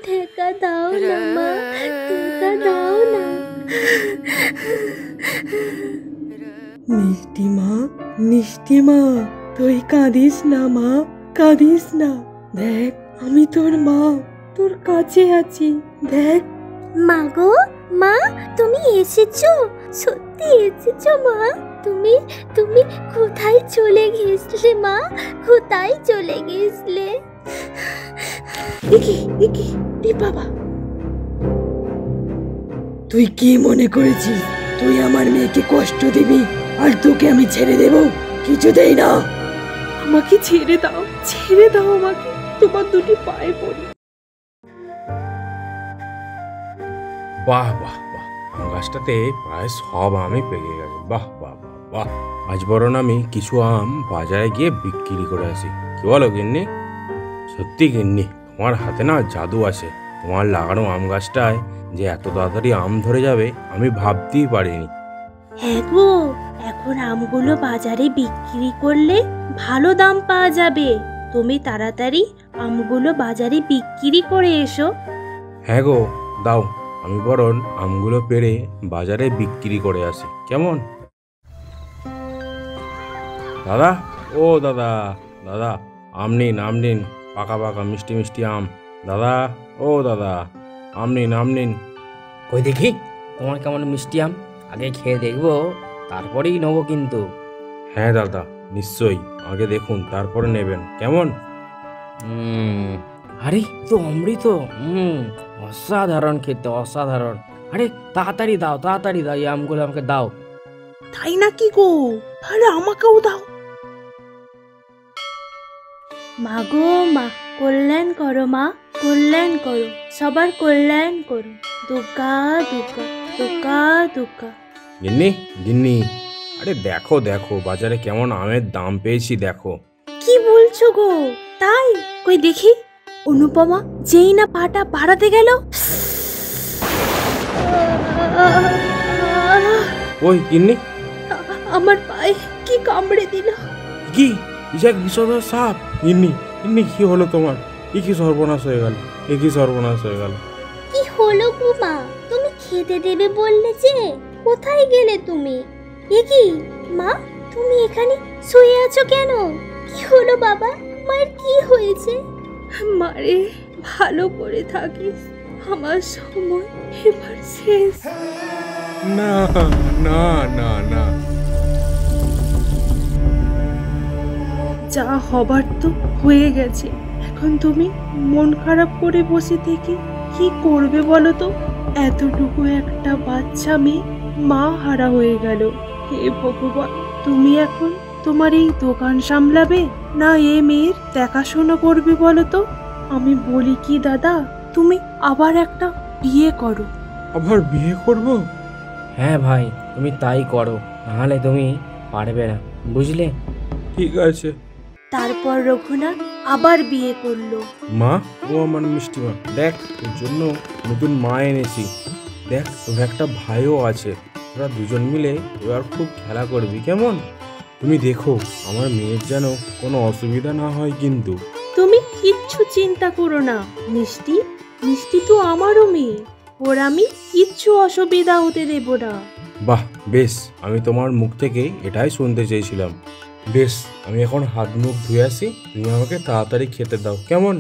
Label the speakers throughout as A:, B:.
A: দেখা দাও না মা, দেখা দাও না।
B: মিষ্টি মা, তুই কাঁদিস না মা, কাঁদিস না। দেখ, আমি তোর মা, তোর কাছে আছি, দেখ।
A: মা গো, মা তুমি এসেছো? সত্যি এসেছো মা? তুমি তুমি কোথায় চলে গেছিলে মা? কোথায় চলে গেছিলে?
B: বাবা, তুই কি মনে করেছিস তুই আমার মেয়েকে কষ্ট দিবি আর তোকে আমি ছেড়ে দেব? কিছুতেই না। আমাকে ছেড়ে দাও, ছেড়ে দাও আমাকে, তোমার দুটি পায়ে পড়ি।
C: বাহ বাহ বাহ, আম গাছটাতে প্রায় সব আমই পেকে গেছে। বাহ বাহ বাহ বাহ, আজ বরং আমি কিছু আম বাজারে গিয়ে বিক্রি করে আসি। কি বলো গিন্নি? সত্যি গিন্নি, তোমার হাতে না জাদু আছে। তোমার লাগানো আম গাছটায় যে এত তাড়াতাড়ি আম ধরে যাবে আমি ভাবতেই পারিনি।
D: হ্যাঁ গো, এখন আমগুলো বাজারে বিক্রি করলে ভালো দাম পাওয়া যাবে। তুমি তাড়াতাড়ি আমগুলো বাজারে বিক্রি করে এসো।
C: হ্যাঁ গো, দাও, আমি বরং আমগুলো পেড়ে বাজারে বিক্রি করে আসি। কেমন? দাদা, ও দাদা, দাদা আম নিন, আম নিন, পাকা পাকা মিষ্টি মিষ্টি আম। দাদা, ও দাদা, আম নিন, আম নিন।
E: কই দেখি তোমার কেমন মিষ্টি আম, আগে খেয়ে দেখবো, তারপরেই নেবো কিন্তু।
C: হ্যাঁ দাদা, নিশ্চয়ই, আগে দেখুন তারপরে নেবেন। কেমন?
E: আরে তো অমৃত, অসাধারণ খেতে, অসাধারণ। আরে তাড়াতাড়ি দাও, তাড়াতাড়ি দাও, এই আমগুলো আমাকে দাও।
B: তাই নাকি গো? তাহলে আমাকেও দাও।
D: মা গো মা, কল্যাণ করো মা, কল্যাণ করো, সবার কল্যাণ করো। দুর্গা দুর্গা, দুর্গা দুর্গা।
C: গিন্নি, গিন্নি, আরে দেখো দেখো বাজারে কেমন আমের দাম পেয়েছি, দেখো।
D: কি বলছো গো? তাই? কই দেখি। অনুপমা যেই না পাটা বাড়াতে গেল,
C: ওই গিন্নি,
D: আমার পায়ে কি কামড়ে দিল।
C: কি বিষধর সাপ? গিন্নি, গিন্নি, কি হলো তোমার? কি সর্বনাশ হয়ে গেল? কি সর্বনাশ হয়ে গেল?
A: কি হলো গো মা? তুমি খেতে দেবে বললে যে, কোথায় গেলে তুমি? এ কি মা, তুমি এখানে শুয়ে আছো কেন? কি হলো বাবা, মায়ের কি হয়েছে?
D: মারে, ভালো করে থাকিস, আমার সময় এবার শেষ।
C: না না না না,
B: যা হবার তো হয়ে গেছে। এখন তুমি মন খারাপ করে বসে থেকে কি করবে বলো তো? এতটুকু একটা বাচ্চা মেয়ে মা হারা হয়ে গেল। হে ভগবান, তুমি এখন তোমার এই দোকান সামলাবে না এ মেয়ের দেখাশোনা করবে বলো তো? আমি বলি কি দাদা, তুমি আবার একটা বিয়ে করো।
C: আবার বিয়ে করব?
E: হ্যাঁ ভাই, তুমি তাই করো, নাহলে তুমি পারবে না, বুঝলে?
C: ঠিক আছে।
D: তারপর রঘুনাথ আবার বিয়ে করলো।
C: মা, ও আমার মিষ্টি মা, দেখ তোর জন্য নতুন মা এনেছি। দেখ, তোর একটা ভাইও আছে, তোরা দুজন মিলে এবার খুব খেলা করবি। কেমন? তুমি দেখো আমার মেয়ের যেন কোনো অসুবিধা না হয় কিন্তু।
D: তুমি কিচ্ছু চিন্তা করো না মিষ্টি, মিষ্টি তো আমারও মেয়ে, ওর আমি কিচ্ছু অসুবিধা হতে দেব না।
C: বাহ, বেশ, আমি তোমার মুখ থেকে এটাই শুনতে চেয়েছিলাম। বেশ, আমি এখন হাত মুখ ধুয়ে আসি, তুমি আমাকে তাড়াতাড়ি খেতে দাও। কেমন?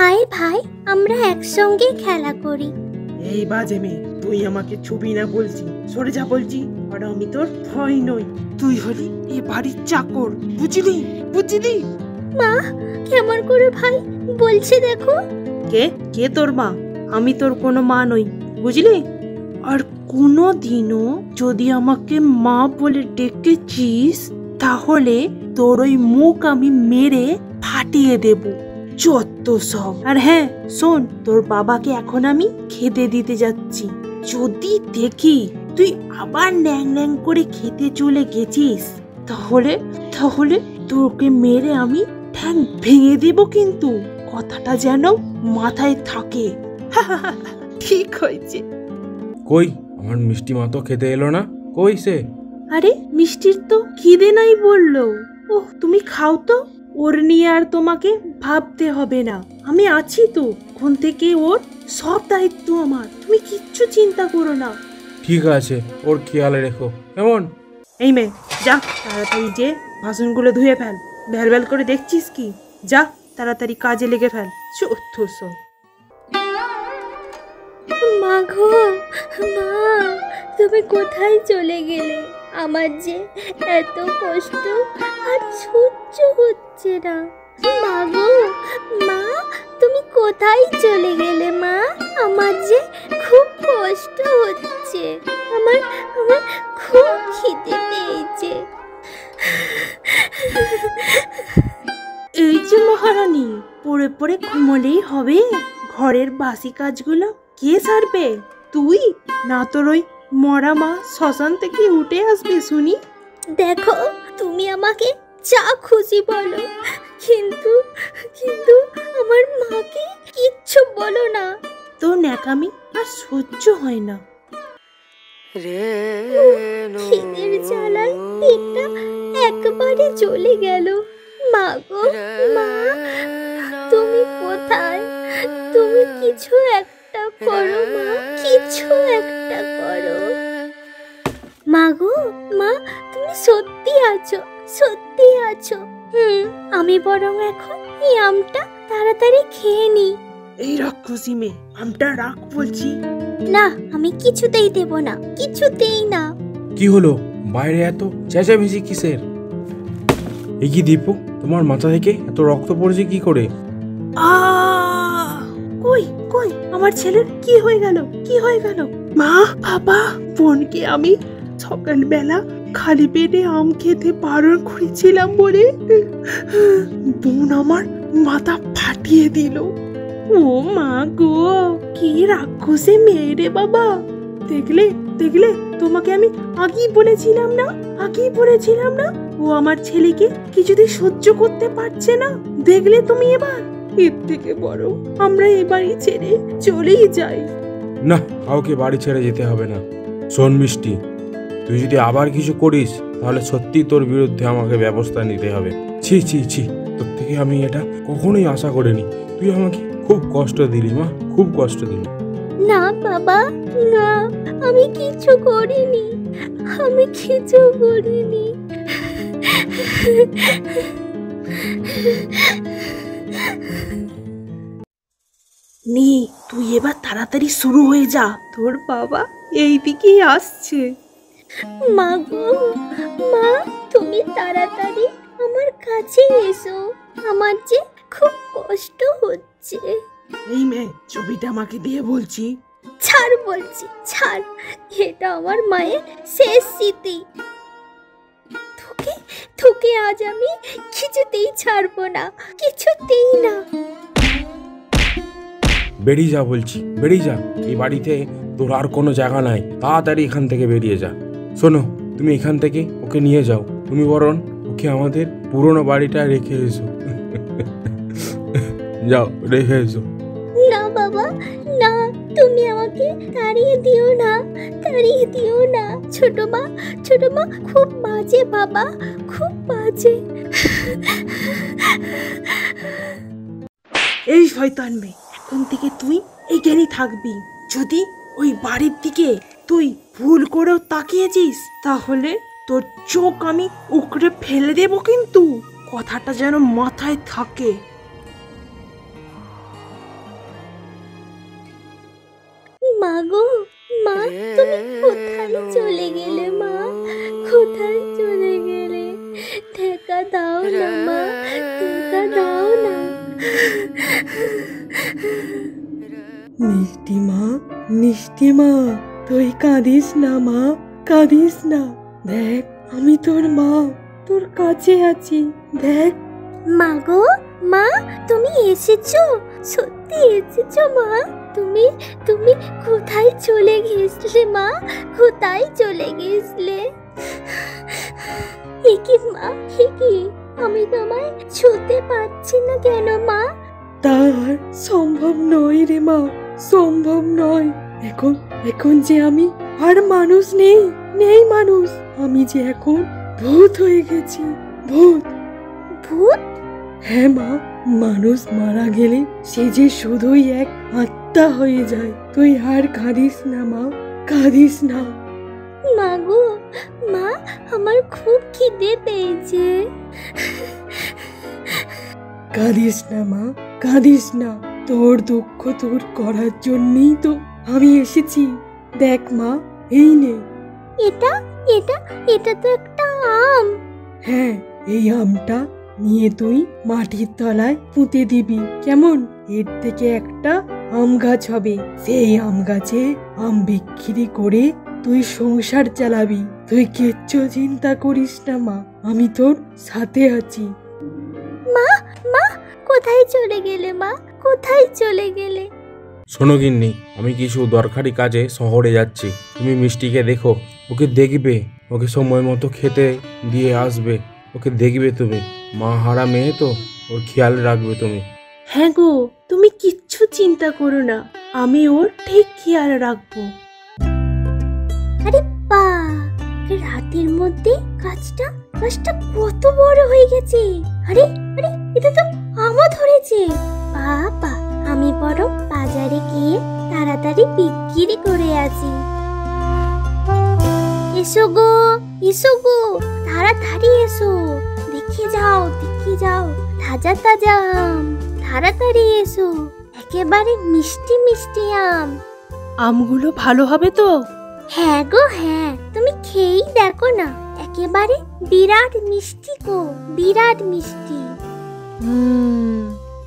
A: আয় ভাই, আমরা একসঙ্গে খেলা করি।
B: এই বাজে মেয়ে, তুই আমাকে ছুবি না বলছি, সরে যা বলছি। আর আমি তোর ভয় নই, তুই হলি এ বাড়ির চাকর, বুঝলি? বুঝলি?
A: মা কেমন করে ভাই বলছে দেখো।
B: কে কে তোর মা? আমি তোর কোনো মা নই, বুঝলি? আর কোনো দিনও যদি আমাকে মা বলে ডেকেছিস তাহলে তোর ওই মুখ আমি মেরে ফাটিয়ে দেব, যত সব। আর হ্যাঁ শোন, তোর বাবাকে এখন আমি খেতে দিতে যাচ্ছি। যদি দেখি তুই আবার ন্যাং ন্যাং করে খেতে চলে গেছিস তাহলে তাহলে তোকে মেরে আমি ঠ্যাং ভেঙে দেব, কিন্তু কথাটা যেন মাথায় থাকে। ঠিক হয়েছে।
C: কই আমার মিষ্টি মা তো খেতে এলো না, কই সে?
D: আরে মিষ্টির তো খিদে নাই বললো। ওহ, তুমি খাও তো, ওর নিয়ে আর তোমাকে ভাবতে হবে না,
B: আমি আছি তো, এখন থেকে ওর সব দায়িত্ব আমার, তুমি কিচ্ছু চিন্তা করো না।
C: ঠিক আছে, ওর খেয়াল রেখো কেমন?
B: এই মেয়ে, যা তাড়াতাড়ি যে বাসনগুলো ধুয়ে ফেল। ভ্যালভ্যাল করে দেখছিস কি? যা তাড়াতাড়ি কাজে লেগে ফেল। চোদ্দ সব।
A: মা গো, মা তুমি কোথায় চলে গেলে? আমার যে এত কষ্ট আর সহ্য হচ্ছে না। মা গো, মা তুমি কোথায় চলে গেলে? মা আমার যে খুব কষ্ট হচ্ছে, আমার আমার খুব খিদে পেয়েছে।
B: এই যে মহারানী, পড়ে পড়ে ঘুমোলেই হবে? ঘরের বাসি কাজগুলো কে সারবে? তুই না তোর ওই মরা মা শ্মশান থেকে উঠে আসবে শুনি?
A: দেখো, তুমি আমাকে যা খুশি বলো, কিন্তু কিন্তু আমার মাকে কিচ্ছু বলো না।
B: তোর ন্যাকামি আর সহ্য হয় না।
A: খিদের জ্বালায় পেটটা একবারে চলে গেল। মা গো, মা তুমি কোথায়? তুমি কিছু একটা করো মা, কিছু একটা করো। মা গো, মা তুমি সত্যি আছো, সত্যি আছো? আমি বরং এখন এই আমটা তাড়াতাড়ি খেয়ে নিই।
B: এই রাক্ষসী মেয়ে, আমটা রাখ বলছি।
A: না, আমি কিছুতেই দেব না, কিছুতেই না।
C: কি হলো? বাইরে এত চেঁচামেচি কিসের? এ কি দীপু, তোমার মাথা থেকে এত রক্ত পড়ছে কি করে?
B: কই কই আমার ছেলের কি হয়ে গেল? কি হয়ে গেল? মা, বাবা, বোনকে আমি সকালবেলা খালি পেটে আম খেতে বারণ করেছিলাম বলে বোন আমার মাথা ফাটিয়ে দিল। ও মা গো, কি রাক্ষসে মেয়ে রে বাবা! দেখলে দেখলে, তোমাকে আমি আগেই বলেছিলাম না, আগেই বলেছিলাম না ও আমার ছেলেকে কিছুতেই সহ্য করতে পারছে না। দেখলে তুমি এবার? এর থেকে বড় আমরা এই বাড়ি ছেড়ে চলেই যাই।
C: না, কাউকে বাড়ি ছেড়ে যেতে হবে না। শোন মিষ্টি, তুই যদি আবার কিছু করিস তাহলে সত্যি তোর বিরুদ্ধে আমাকে ব্যবস্থা নিতে হবে। ছি ছি ছি, তোর থেকে আমি এটা কখনোই আশা করিনি। তুই আমাকে খুব কষ্ট দিলি মা, খুব কষ্ট দিলি।
A: না বাবা, না, আমি কিছু করিনি, আমি কিছু করিনি।
B: নে, তুই এবার তাড়াতাড়ি শুরু হয়ে যা, তোর বাবা এই দিকেই আসছে।
A: মা গো, মা তুমি তাড়াতাড়ি আমার কাছে এসো, আমার যে খুব কষ্ট হচ্ছে।
B: এই মেয়ে, ছবিটা আমাকে দিয়ে বলছি।
A: ছাড় বলছি, ছাড়, এটা আমার মায়ের শেষ স্মৃতি। তোকে তোকে আজ আমি কিছুতেই ছাড়বো না, কিছুতেই না।
C: বেরিয়ে যা বলছি, বেরিয়ে যা। এই বাড়িতে তোর আর কোনো জায়গা নাই, তাড়াতাড়ি এখান থেকে বেরিয়ে যা। শোনো, তুমি এখান থেকে ওকে নিয়ে যাও, তুমি বরং ওকে আমাদের পুরনো বাড়িটা রেখে এসো। যাও, রেখে এসো।
A: না বাবা, না, তুমি আমাকে তাড়িয়ে দিও না, তাড়িয়ে দিও না। ছোট মা খুব বাজে বাবা, খুব বাজে।
B: এই শয়তান মেয়ে, এখন থেকে তুই এইখানেই থাকবি। যদি ওই বাড়ির দিকে তুই ভুল করেও তাকিয়েছিস তাহলে তোর চোখ আমি উকড়ে ফেলে দেব, কিন্তু কথাটা যেন মাথায় থাকে।
A: মা গো, মা তুমি কোথায় চলে গেলে? মা কোথায় চলে গেলে? দেখা দাও না মা, দেখা দাও না।
B: মিষ্টি মা, তুই কাঁদিস না মা, কাঁদিস না। দেখ, আমি তোর মা, তোর কাছে আছি, দেখ।
A: মা গো, মা তুমি এসেছো? সত্যি এসেছো মা? তুমি তুমি কোথায় চলে গেছিলে মা? কোথায় চলে গেছিলে? কি মা, কি আমি তোমায় ছুতে পারছি না কেন মা?
B: তার সম্ভব নয় রে মা, সম্ভব নয়। এখন যে আমি আর মানুষ নেই মানুষ, আমি যে এখন ভূত হয়ে গেছি, ভূত।
A: ভূত?
B: হ্যাঁ মা, মানুষ মারা গেলে সে যে শুধুই এক আত্মা হয়ে যায়। তুই আর কাঁদিস না মা, কাঁদিস না।
A: মা গো, মা, আমার খুব খিদে পেয়েছে।
B: কাঁদিস না মা, কাঁদিস না। তোর দুঃখ দূর করার জন্যই তো আমি এসেছি। দেখ মা, এই নে।
A: এটা এটা এটা তো একটা আম।
B: হ্যাঁ, এই আমটা নিয়ে তুই মাটির তলায় পুঁতে দিবি, কেমন? এর থেকে একটা আম গাছ হবে। সেই আম গাছে আম বিক্রি করে তুই সংসার চালাবি। তুই কিচ্ছু চিন্তা করিস না মা, আমি তোর সাথে আছি।
A: মা, মা, কোথায় চলে গেলে মা? কোথায় চলে গেলে?
C: শোনো গিন্নি, আমি কিছু দরকারি কাজে শহরে যাচ্ছি। তুমি মিষ্টিকে দেখো, ওকে দেখবে, ওকে সময় মতো খেতে দিয়ে আসবে। ওকে দেখবে তুমি, মা হারা মেয়ে তো, ওর খেয়াল রাখবে তুমি।
B: হ্যাঁ গো, তুমি কিচ্ছু চিন্তা করো না, আমি ওর ঠিক খেয়াল রাখবো।
A: আরে বা, রাতের মধ্যে গাছটা কত বড় হয়ে গেছে। আরে আরে, এটা তো আমও ধরেছে। বাবা, আমি বরং বাজারে গিয়ে তাড়াতাড়ি বিক্রি করে আসি। এসো গো, এসো গো, তাড়াতাড়ি এসো। দেখে যাও, দেখে যাও, তাজা তাজা আম। তাড়াতাড়ি এসো, একেবারে মিষ্টি মিষ্টি আম।
B: আমগুলো ভালো হবে তো?
A: হ্যাঁ গো হ্যাঁ, তুমি খেয়েই দেখো না, একেবারে বিরাট মিষ্টি গো, বিরাট মিষ্টি।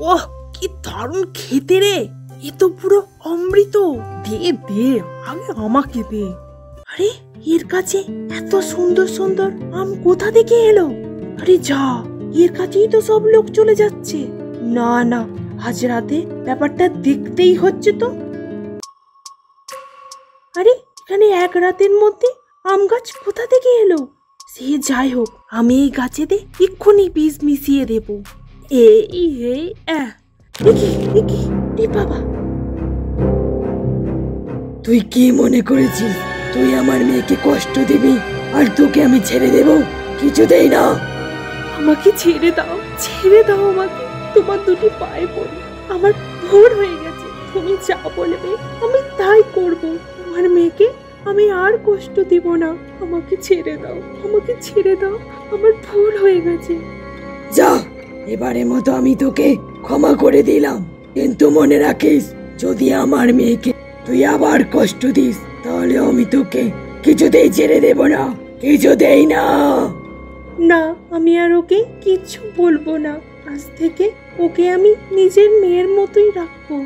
B: ওহ, কি দারুণ খেতে রে! এ তো পুরো অমৃত। দে দে, আগে আমাকে দে। আরে, এর কাছে এত সুন্দর সুন্দর আম কোথা থেকে এলো? আরে যা, এর কাছেই তো সব লোক চলে যাচ্ছে। না না, আজ রাতে ব্যাপারটা দেখতেই হচ্ছে তো। আরে, এখানে এক রাতের মধ্যে আম গাছ কোথা থেকে এলো? সে যাই হোক, আমি এই গাছেতে এক্ষুনি বীজ মিশিয়ে দেব। বাবা, তুই কি মনে করেছিস তুই আমার মেয়েকে কষ্ট দিবি আর তোকে আমি ছেড়ে দেব? কিছুতেই না। আমাকে ছেড়ে দাও, ছেড়ে দাও আমাকে। তোমার দুটি পায়ে পড়ি, আমার ভোর হয়ে গেছে। তুমি যা বলবে আমি তাই করব। আমার মেয়েকে আমি আর কষ্ট দিব না। আমাকে ছেড়ে দাও, আমাকে ছেড়ে দাও, আমার ভুল হয়ে গেছে। যা, এবারের মতো আমি তোকে ক্ষমা করে দিলাম, কিন্তু মনে রাখিস, যদি আমার মেয়েকে তুই আবার কষ্ট দিস তাহলে আমি তোকে কিছুতেই ছেড়ে দেব না, কিছুতেই না। না, আমি আর ওকে কিচ্ছু বলবো না। আজ থেকে ওকে আমি নিজের মেয়ের মতোই রাখবো।